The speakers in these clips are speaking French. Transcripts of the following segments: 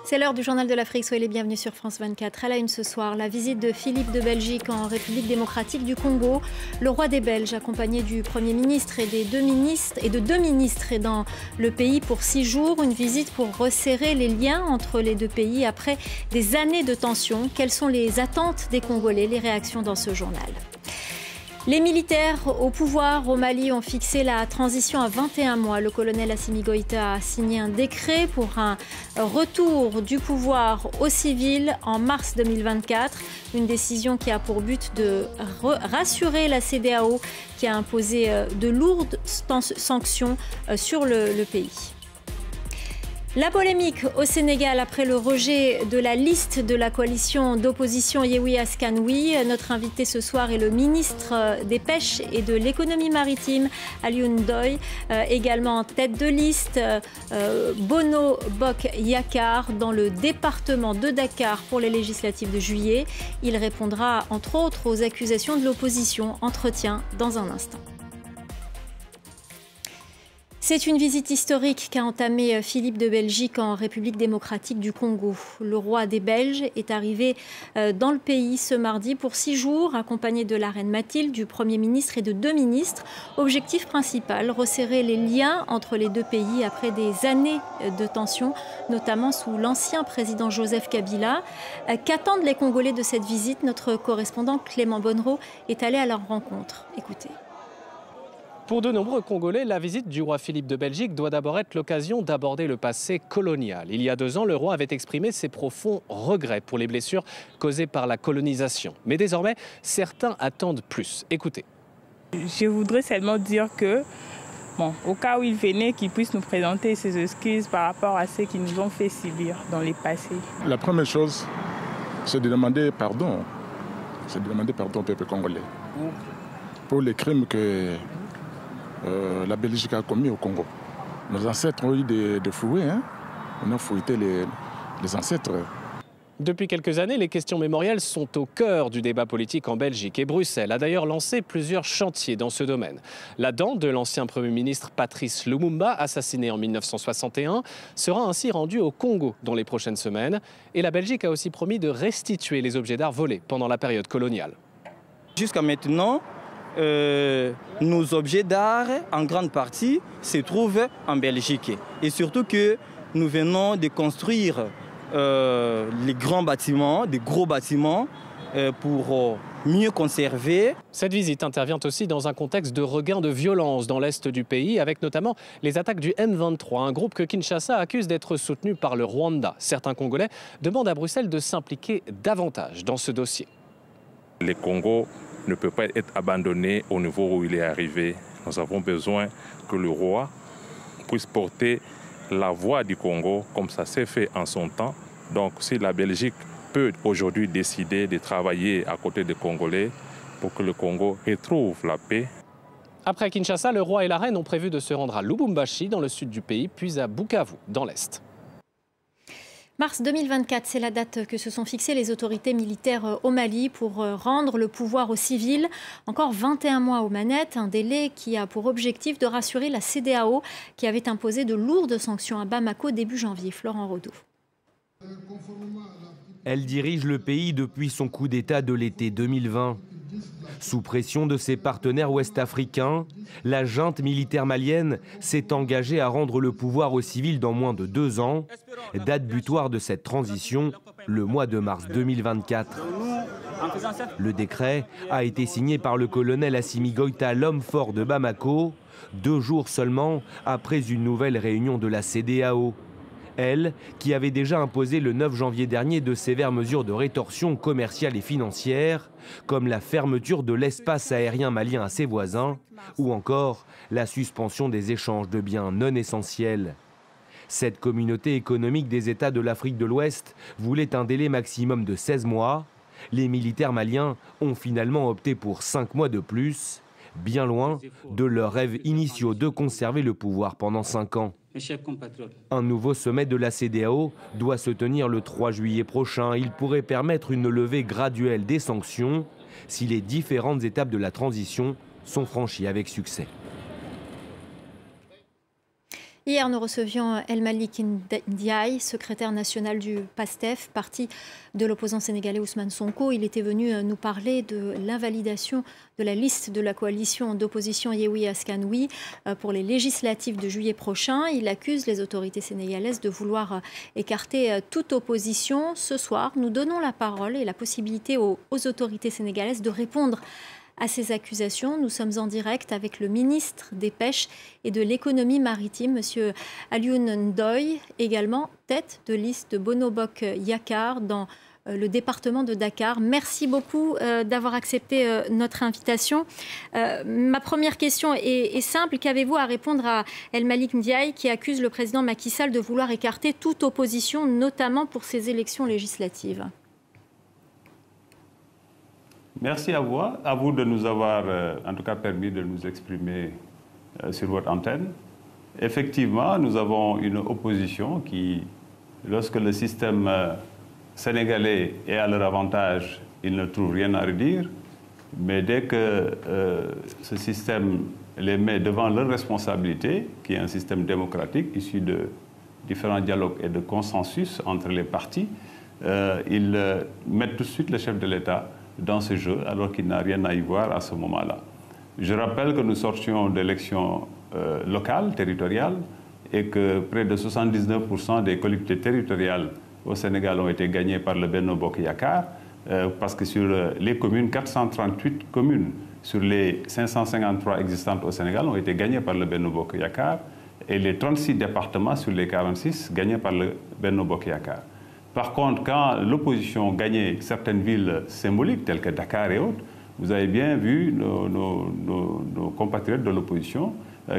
C'est l'heure du Journal de l'Afrique. Soyez les bienvenus sur France 24. À la une ce soir, la visite de Philippe de Belgique en République démocratique du Congo. Le roi des Belges, accompagné du Premier ministre et de deux ministres, est dans le pays pour 6 jours. Une visite pour resserrer les liens entre les deux pays après des années de tension. Quelles sont les attentes des Congolais? Les réactions dans ce journal. Les militaires au pouvoir au Mali ont fixé la transition à 21 mois. Le colonel Assimi Goïta a signé un décret pour un retour du pouvoir aux civils en mars 2024. Une décision qui a pour but de rassurer la CEDEAO qui a imposé de lourdes sanctions sur le pays. La polémique au Sénégal après le rejet de la liste de la coalition d'opposition Yewwi Askan Wi. Notre invité ce soir est le ministre des Pêches et de l'économie maritime, Alioune Ndoye, également en tête de liste, Bono Bok Yakaar dans le département de Dakar pour les législatives de juillet. Il répondra entre autres aux accusations de l'opposition. Entretien dans un instant. C'est une visite historique qu'a entamée Philippe de Belgique en République démocratique du Congo. Le roi des Belges est arrivé dans le pays ce mardi pour 6 jours, accompagné de la reine Mathilde, du Premier ministre et de 2 ministres. Objectif principal, resserrer les liens entre les deux pays après des années de tension, notamment sous l'ancien président Joseph Kabila. Qu'attendent les Congolais de cette visite? Notre correspondant Clément Bonnereau est allé à leur rencontre. Écoutez. Pour de nombreux Congolais, la visite du roi Philippe de Belgique doit d'abord être l'occasion d'aborder le passé colonial. Il y a 2 ans, le roi avait exprimé ses profonds regrets pour les blessures causées par la colonisation. Mais désormais, certains attendent plus. Écoutez. Je voudrais seulement dire que, au cas où il venait, qu'il puisse nous présenter ses excuses par rapport à ce qu'ils nous ont fait subir dans les passés. La première chose, c'est de demander pardon. C'est de demander pardon au peuple congolais pour les crimes que la Belgique a commis au Congo. Nos ancêtres ont eu des fouets, on a fouetté les ancêtres. Depuis quelques années, les questions mémorielles sont au cœur du débat politique en Belgique. Et Bruxelles a d'ailleurs lancé plusieurs chantiers dans ce domaine. La dent de l'ancien Premier ministre Patrice Lumumba, assassiné en 1961, sera ainsi rendue au Congo dans les prochaines semaines. Et la Belgique a aussi promis de restituer les objets d'art volés pendant la période coloniale. Jusqu'à maintenant, nos objets d'art, en grande partie, se trouvent en Belgique. Et surtout que nous venons de construire les grands bâtiments, des gros bâtiments, pour mieux conserver. Cette visite intervient aussi dans un contexte de regain de violence dans l'est du pays, avec notamment les attaques du M23, un groupe que Kinshasa accuse d'être soutenu par le Rwanda. Certains Congolais demandent à Bruxelles de s'impliquer davantage dans ce dossier. Le Congo ne peut pas être abandonné au niveau où il est arrivé. Nous avons besoin que le roi puisse porter la voix du Congo comme ça s'est fait en son temps. Donc si la Belgique peut aujourd'hui décider de travailler à côté des Congolais pour que le Congo retrouve la paix. Après Kinshasa, le roi et la reine ont prévu de se rendre à Lubumbashi dans le sud du pays, puis à Bukavu dans l'est. Mars 2024, c'est la date que se sont fixées les autorités militaires au Mali pour rendre le pouvoir aux civils. Encore 21 mois aux manettes, un délai qui a pour objectif de rassurer la CEDEAO qui avait imposé de lourdes sanctions à Bamako début janvier. Florent Rodeau. Elle dirige le pays depuis son coup d'État de l'été 2020. Sous pression de ses partenaires ouest-africains, la junte militaire malienne s'est engagée à rendre le pouvoir aux civils dans moins de 2 ans. Date butoir de cette transition, le mois de mars 2024. Le décret a été signé par le colonel Assimi Goïta, l'homme fort de Bamako, 2 jours seulement après une nouvelle réunion de la CEDEAO. Elle, qui avait déjà imposé le 9 janvier dernier de sévères mesures de rétorsion commerciale et financière, comme la fermeture de l'espace aérien malien à ses voisins, ou encore la suspension des échanges de biens non essentiels. Cette communauté économique des États de l'Afrique de l'Ouest voulait un délai maximum de 16 mois. Les militaires maliens ont finalement opté pour 5 mois de plus, bien loin de leurs rêves initiaux de conserver le pouvoir pendant 5 ans. Un nouveau sommet de la CEDEAO doit se tenir le 3 juillet prochain. Il pourrait permettre une levée graduelle des sanctions si les différentes étapes de la transition sont franchies avec succès. Hier, nous recevions El Malik Ndiaye, secrétaire national du PASTEF, parti de l'opposant sénégalais Ousmane Sonko. Il était venu nous parler de l'invalidation de la liste de la coalition d'opposition Yewwi Askan Wi pour les législatives de juillet prochain. Il accuse les autorités sénégalaises de vouloir écarter toute opposition. Ce soir, nous donnons la parole et la possibilité aux autorités sénégalaises de répondre à ces accusations. Nous sommes en direct avec le ministre des Pêches et de l'Économie maritime, M. Alioune Ndoye, également tête de liste de Benno Bokk Yakaar dans le département de Dakar. Merci beaucoup d'avoir accepté notre invitation. Ma première question est simple. Qu'avez-vous à répondre à El Malik Ndiaye qui accuse le président Macky Sall de vouloir écarter toute opposition, notamment pour ces élections législatives ? Merci à vous de nous avoir en tout cas permis de nous exprimer sur votre antenne. Effectivement, nous avons une opposition qui, lorsque le système sénégalais est à leur avantage, ils ne trouvent rien à redire. Mais dès que ce système les met devant leur responsabilité, qui est un système démocratique issu de différents dialogues et de consensus entre les partis, ils mettent tout de suite le chef de l'État dans ce jeu, alors qu'il n'a rien à y voir à ce moment-là. Je rappelle que nous sortions d'élections locales, territoriales, et que près de 79% des collectivités territoriales au Sénégal ont été gagnées par le Benno Bokk Yakaar, parce que sur les communes, 438 communes sur les 553 existantes au Sénégal ont été gagnées par le Benno Bokk Yakaar, et les 36 départements sur les 46 gagnés par le Benno Bokk Yakaar. Par contre, quand l'opposition gagnait certaines villes symboliques, telles que Dakar et autres, vous avez bien vu nos compatriotes de l'opposition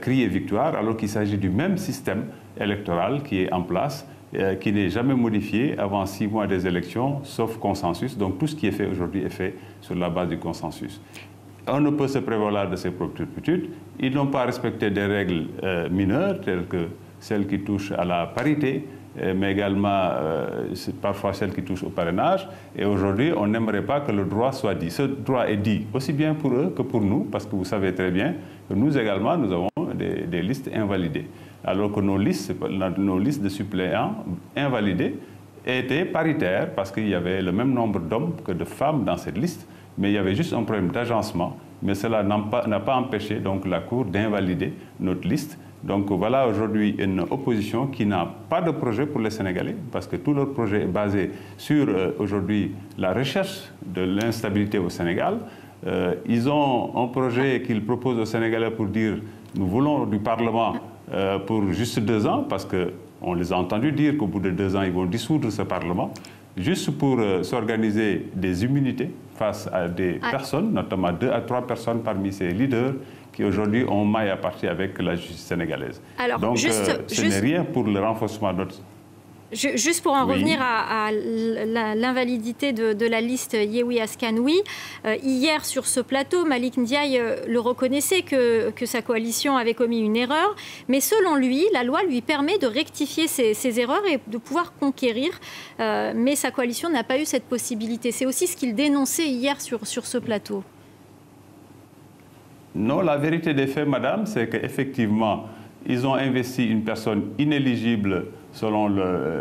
crier victoire, alors qu'il s'agit du même système électoral qui est en place, qui n'est jamais modifié avant 6 mois des élections, sauf consensus. Donc tout ce qui est fait aujourd'hui est fait sur la base du consensus. On ne peut se prévaloir de ses propres turpitudes. Ils n'ont pas respecté des règles mineures, telles que celles qui touchent à la parité, mais également parfois celles qui touchent au parrainage. Et aujourd'hui, on n'aimerait pas que le droit soit dit. Ce droit est dit aussi bien pour eux que pour nous, parce que vous savez très bien que nous également, nous avons des listes invalidées. Alors que nos listes de suppléants invalidés étaient paritaires, parce qu'il y avait le même nombre d'hommes que de femmes dans cette liste, mais il y avait juste un problème d'agencement. Mais cela n'a pas empêché donc la Cour d'invalider notre liste. Donc voilà aujourd'hui une opposition qui n'a pas de projet pour les Sénégalais, parce que tout leur projet est basé sur aujourd'hui la recherche de l'instabilité au Sénégal. Ils ont un projet qu'ils proposent aux Sénégalais pour dire nous voulons du Parlement pour juste 2 ans, parce qu'on les a entendus dire qu'au bout de 2 ans, ils vont dissoudre ce Parlement, juste pour s'organiser des immunités face à des personnes, notamment 2 à 3 personnes parmi ces leaders, qui aujourd'hui ont maille à partir avec la justice sénégalaise. Alors, donc ce n'est rien pour le renforcement de notre... Juste pour en revenir à l'invalidité de la liste Yewwi Askan Wi, hier sur ce plateau, Malik Ndiaye le reconnaissait que sa coalition avait commis une erreur, mais selon lui, la loi lui permet de rectifier ses erreurs et de pouvoir conquérir, mais sa coalition n'a pas eu cette possibilité. C'est aussi ce qu'il dénonçait hier sur ce plateau. Non, la vérité des faits, madame, c'est qu'effectivement, ils ont investi une personne inéligible selon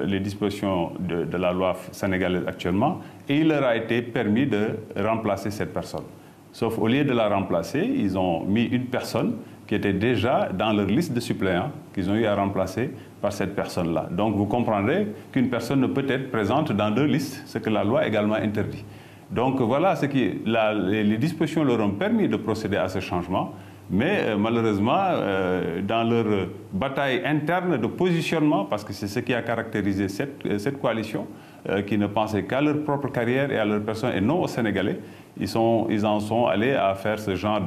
les dispositions de la loi sénégalaise actuellement, et il leur a été permis de remplacer cette personne. Sauf au lieu de la remplacer, ils ont mis une personne qui était déjà dans leur liste de suppléants, qu'ils ont eu à remplacer par cette personne-là. Donc vous comprendrez qu'une personne ne peut être présente dans 2 listes, ce que la loi également interdit. Donc voilà ce qui, les dispositions leur ont permis de procéder à ce changement. Mais malheureusement, dans leur bataille interne de positionnement, parce que c'est ce qui a caractérisé cette coalition, qui ne pensait qu'à leur propre carrière et à leur personne et non aux Sénégalais, ils en sont allés à faire ce genre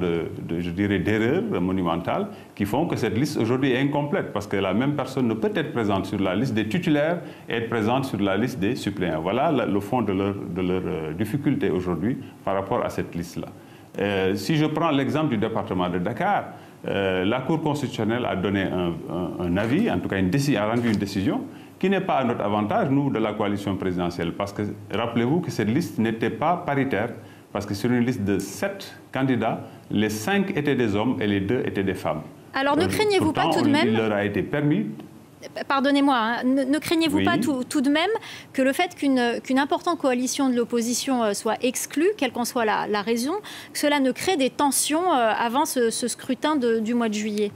je dirais, d'erreurs monumentales qui font que cette liste aujourd'hui est incomplète, parce que la même personne ne peut être présente sur la liste des titulaires et être présente sur la liste des suppléants. Voilà le fond de leur difficulté aujourd'hui par rapport à cette liste-là. Si je prends l'exemple du département de Dakar, la Cour constitutionnelle a donné un avis, en tout cas a rendu une décision qui n'est pas à notre avantage, nous, de la coalition présidentielle. Parce que rappelez-vous que cette liste n'était pas paritaire, parce que sur une liste de 7 candidats, les 5 étaient des hommes et les 2 étaient des femmes. Alors ne craignez-vous pas tout de même... Il leur a été permis... Pardonnez-moi, hein, ne craignez-vous pas tout de même que le fait qu'une importante coalition de l'opposition soit exclue, quelle qu'en soit la raison, que cela ne crée des tensions avant ce scrutin du mois de juillet?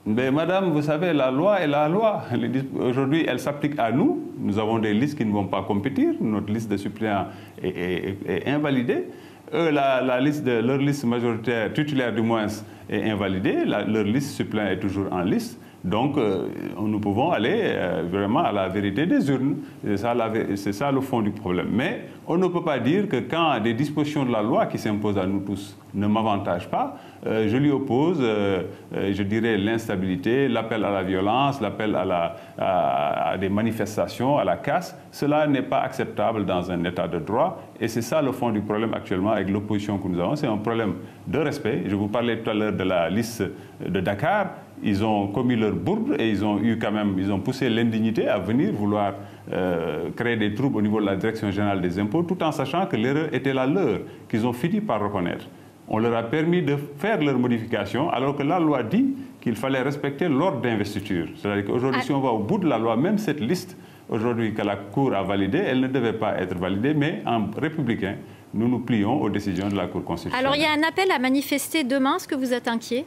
Mais madame, vous savez, la loi est la loi. Aujourd'hui, elle s'applique à nous. Nous avons des listes qui ne vont pas compétir. Notre liste de suppléants est invalidée. Eux, leur liste majoritaire, titulaire du moins, est invalidée. Leur liste suppléant est toujours en liste. Donc, nous pouvons aller vraiment à la vérité des urnes. C'est ça le fond du problème. Mais on ne peut pas dire que quand des dispositions de la loi qui s'imposent à nous tous ne m'avantagent pas, je lui oppose, je dirais, l'instabilité, l'appel à la violence, l'appel à des manifestations, à la casse. Cela n'est pas acceptable dans un état de droit. Et c'est ça le fond du problème actuellement avec l'opposition que nous avons. C'est un problème de respect. Je vous parlais tout à l'heure de la liste de Dakar. Ils ont commis leur bourde et ils ont poussé l'indignité à venir vouloir créer des troubles au niveau de la Direction générale des impôts, tout en sachant que l'erreur était la leur, qu'ils ont fini par reconnaître. On leur a permis de faire leurs modifications, alors que la loi dit qu'il fallait respecter l'ordre d'investiture. C'est-à-dire qu'aujourd'hui, si on va au bout de la loi, même cette liste, aujourd'hui, que la Cour a validée, elle ne devait pas être validée, mais en républicain, nous nous plions aux décisions de la Cour constitutionnelle. Alors, il y a un appel à manifester demain. Est-ce que vous êtes inquiet ?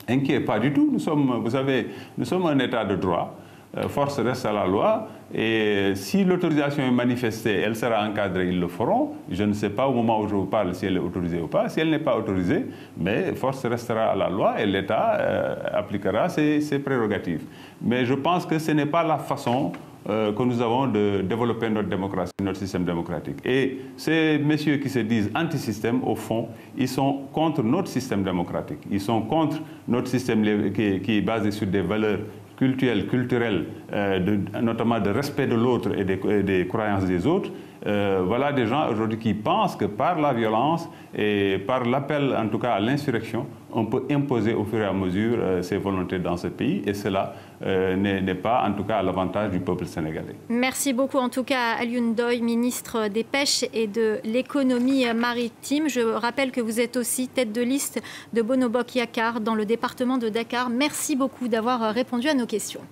Inquiet, pas du tout. Vous savez, nous sommes un État de droit. Force reste à la loi. Et si l'autorisation est manifestée, elle sera encadrée, ils le feront. Je ne sais pas au moment où je vous parle si elle est autorisée ou pas. Si elle n'est pas autorisée, mais force restera à la loi et l'État appliquera ses prérogatives. Mais je pense que ce n'est pas la façon que nous avons de développer notre démocratie, notre système démocratique. Et ces messieurs qui se disent anti-système, au fond, ils sont contre notre système démocratique. Ils sont contre notre système qui est basé sur des valeurs culturelles, notamment de respect de l'autre et des croyances des autres. Voilà des gens aujourd'hui qui pensent que par la violence et par l'appel, en tout cas à l'insurrection, on peut imposer au fur et à mesure ses volontés dans ce pays. Et cela n'est pas, en tout cas, à l'avantage du peuple sénégalais. Merci beaucoup, en tout cas, à Alioune Ndoye, ministre des Pêches et de l'économie maritime. Je rappelle que vous êtes aussi tête de liste de Bonobok Yakar dans le département de Dakar. Merci beaucoup d'avoir répondu à nos questions.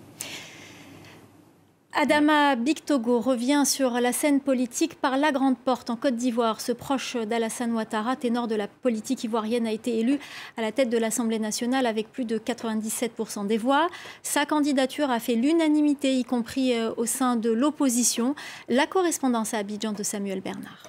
Adama Bictogo revient sur la scène politique par la grande porte en Côte d'Ivoire. Ce proche d'Alassane Ouattara, ténor de la politique ivoirienne, a été élu à la tête de l'Assemblée nationale avec plus de 97% des voix. Sa candidature a fait l'unanimité, y compris au sein de l'opposition. La correspondance à Abidjan de Samuel Bernard.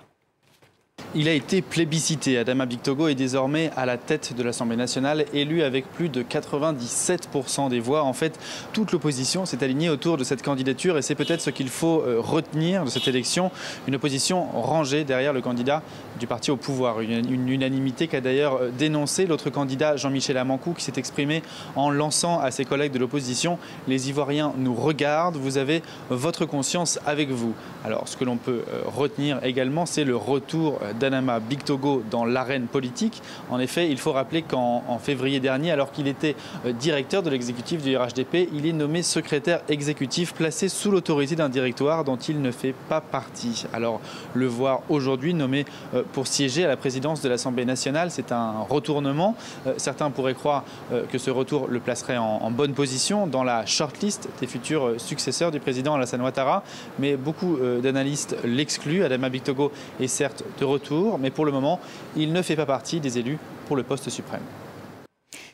Il a été plébiscité. Adama Bictogo est désormais à la tête de l'Assemblée nationale, élu avec plus de 97% des voix. En fait, toute l'opposition s'est alignée autour de cette candidature et c'est peut-être ce qu'il faut retenir de cette élection. Une opposition rangée derrière le candidat du parti au pouvoir. Une unanimité qu'a d'ailleurs dénoncé l'autre candidat Jean-Michel Amankou qui s'est exprimé en lançant à ses collègues de l'opposition « Les Ivoiriens nous regardent, vous avez votre conscience avec vous ». Alors ce que l'on peut retenir également, c'est le retour d'Adama Bictogo dans l'arène politique. En effet, il faut rappeler qu'en février dernier, alors qu'il était directeur de l'exécutif du RHDP, il est nommé secrétaire exécutif placé sous l'autorité d'un directoire dont il ne fait pas partie. Alors, le voir aujourd'hui nommé pour siéger à la présidence de l'Assemblée nationale, c'est un retournement. Certains pourraient croire que ce retour le placerait en bonne position dans la shortlist des futurs successeurs du président Alassane Ouattara, mais beaucoup d'analystes l'excluent. Adama Bictogo est certes de retour, mais pour le moment, il ne fait pas partie des élus pour le poste suprême.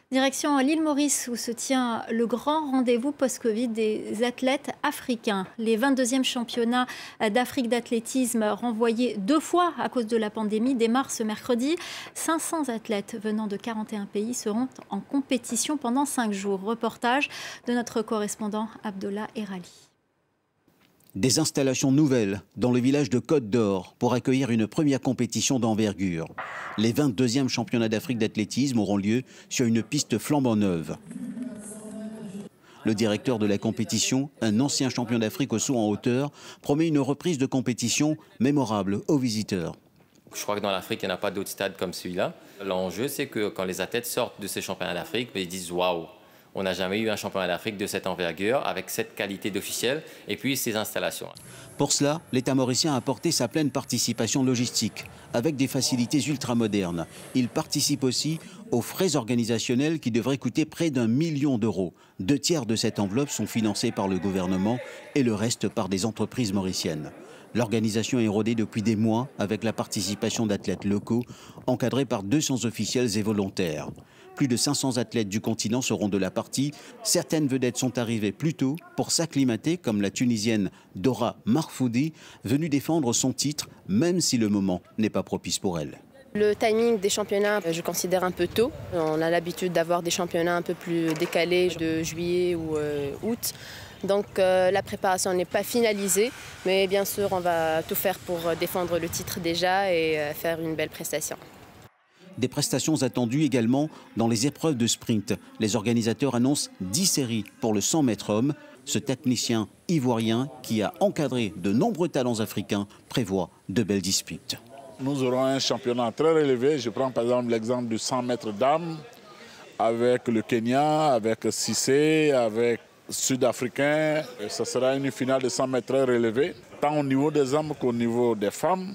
Direction l'île Maurice où se tient le grand rendez-vous post-Covid des athlètes africains. Les 22e championnats d'Afrique d'athlétisme renvoyés 2 fois à cause de la pandémie démarrent ce mercredi. 500 athlètes venant de 41 pays seront en compétition pendant 5 jours. Reportage de notre correspondant Abdallah Erali. Des installations nouvelles dans le village de Côte d'Or pour accueillir une première compétition d'envergure. Les 22e championnats d'Afrique d'athlétisme auront lieu sur une piste flambant neuve. Le directeur de la compétition, un ancien champion d'Afrique au saut en hauteur, promet une reprise de compétition mémorable aux visiteurs. Je crois que dans l'Afrique, il n'y en a pas d'autres stades comme celui-là. L'enjeu, c'est que quand les athlètes sortent de ces championnats d'Afrique, ils disent « Waouh !» On n'a jamais eu un championnat d'Afrique de cette envergure, avec cette qualité d'officiel et puis ces installations. Pour cela, l'État mauricien a apporté sa pleine participation logistique, avec des facilités ultramodernes. Il participe aussi aux frais organisationnels qui devraient coûter près d'1 million d'euros. 2 tiers de cette enveloppe sont financés par le gouvernement et le reste par des entreprises mauriciennes. L'organisation est rodée depuis des mois avec la participation d'athlètes locaux, encadrés par 200 officiels et volontaires. Plus de 500 athlètes du continent seront de la partie. Certaines vedettes sont arrivées plus tôt pour s'acclimater, comme la Tunisienne Dora Marfoudi, venue défendre son titre, même si le moment n'est pas propice pour elle. Le timing des championnats, je considère un peu tôt. On a l'habitude d'avoir des championnats un peu plus décalés de juillet ou août. Donc la préparation n'est pas finalisée, mais bien sûr on va tout faire pour défendre le titre déjà et faire une belle prestation. Des prestations attendues également dans les épreuves de sprint. Les organisateurs annoncent 10 séries pour le 100 mètres hommes. Ce technicien ivoirien, qui a encadré de nombreux talents africains, prévoit de belles disputes. Nous aurons un championnat très relevé. Je prends par exemple l'exemple du 100 mètres dames avec le Kenya, avec Cissé, avec Sud-Africain. Ce sera une finale de 100 mètres très relevée, tant au niveau des hommes qu'au niveau des femmes.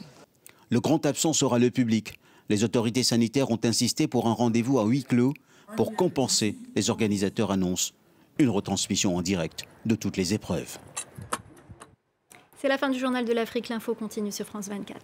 Le grand absent sera le public. Les autorités sanitaires ont insisté pour un rendez-vous à huis clos. Pour compenser, les organisateurs annoncent une retransmission en direct de toutes les épreuves. C'est la fin du journal de l'Afrique. L'info continue sur France 24.